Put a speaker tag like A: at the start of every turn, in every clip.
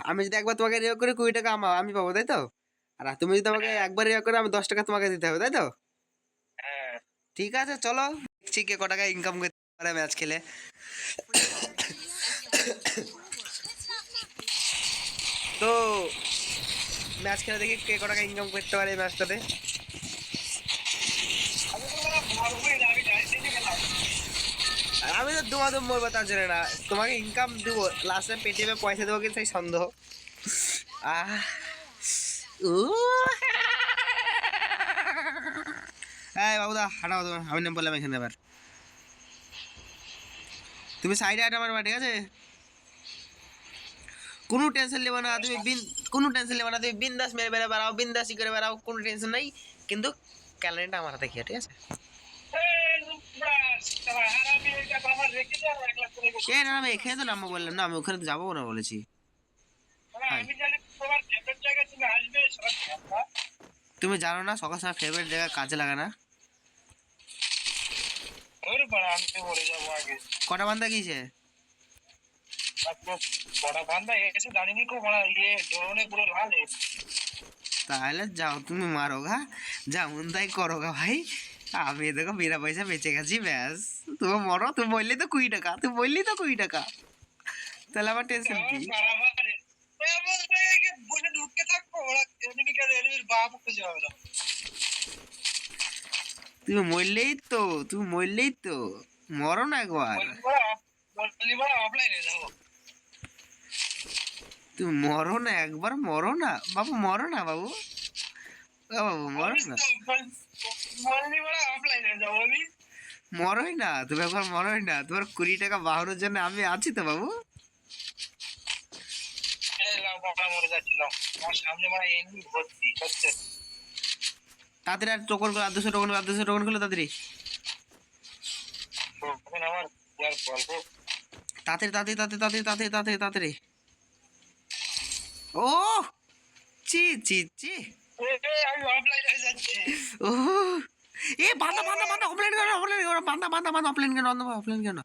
A: আমি যদি একবার তোমাকে রিওয়ার্ড করি 20 টাকা আমি পাবো, তাই তো? আর তুমি যদি আমাকে একবার রিওয়ার্ড করে আমি 10 টাকা তোমাকে দিতে হবে, তাই তো? ঠিক আছে, চলো দেখছি কে ক টাকা ইনকাম করতে পারে ম্যাচ খেলে। তো ম্যাচ খেলে দেখি কে ক টাকা ইনকাম করতে পারে এই ম্যাচটাতে। আমি তো দুমাদুম মরবো তার জন্য না, তোমাকে ইনকাম দেবো, লাস্টে পেটিএমে পয়সা দেবো কিন্তু সেই সন্দেহ। আহ এই বাবুদা হাঁটাও, তোমার আমি নাম বললাম এখানে। এবার তুমি সাইডে হাঁটা মারবা, ঠিক আছে? কোনো টেনশন নেবে না তুমি, কোনো টেনশন নেবে না তুমি, বিন্দাস মেরে বেড়ে বেড়াও, বিন্দাসই করে বেড়াও, কোনো টেনশন নাই। কিন্তু ক্যালেন্ডারটা আমার হাতে খেয়ে, ঠিক আছে? এ না আমি এখানে তো নামবো বললাম না, আমি ওখানে তো যাবো না বলেছি। তুমি জানো না সকাল সময় ফেভারিট জায়গা কাজে লাগে না। কটা বান্ধা গিয়েছে? তাহলে যাও তুমি মারো গা, যেমন তাই করো গা ভাই। আমি দেখো বিনা পয়সা বেঁচে গেছি, ব্যাস। তুমি মরো, তুমি বললি তো 20 টাকা, তুমি বললি তো 20 টাকা, তাহলে আমার টেনশন কি? তুমি মরলেই তো, তুমি মরলেই তো, মরো না একবার, তুমি মরো না একবার, মরো না বাবু, মরো না বাবু, বাবু মরো না, মরোই না তুমি একবার, মরোই না। তোমার 20 টাকা বাহানোর জন্য আমি আছি তো বাবু। তাড়াতাড়ি আর টোকন গুলো, 200 টোকন, 200 টোকন গুলো তাড়াতাড়ি, তাড়াতাড়ি তাড়াতাড়ি তাড়াতাড়ি তাড়াতাড়ি তাড়াতাড়ি তাড়াতাড়ি। ও চি চি চি, ও এ বান্দা বান্দা বান্দা, অফলাইন কেন, অফলাইন কেন, বান্দা বান্দা বান্দা, অফলাইন কেন, অফলাইন কেন?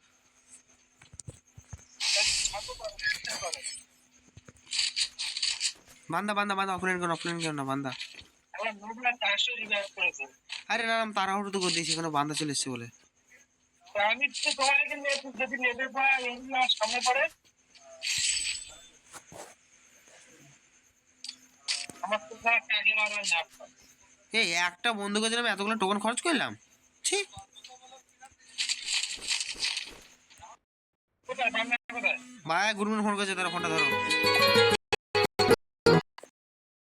A: বান্দা বান্দা বান্দা, অফলাইন কেন, অফলাইন কেন বান্দা? আরে না আমি তাড়াহুড়ো তো করে দিয়েছি, কোনো বান্দা চলে এসছে বলে। আমি তো তোমার যদি নেবের পর সামনে পড়ে আমার তো আগে মারবার না। এই একটা বন্ধুকের জন্য আমি এতগুলো টোকন খরচ করলাম, ঠিক? ভাই গুরুমন ফোন করেছে, তারা ফোনটা ধরো।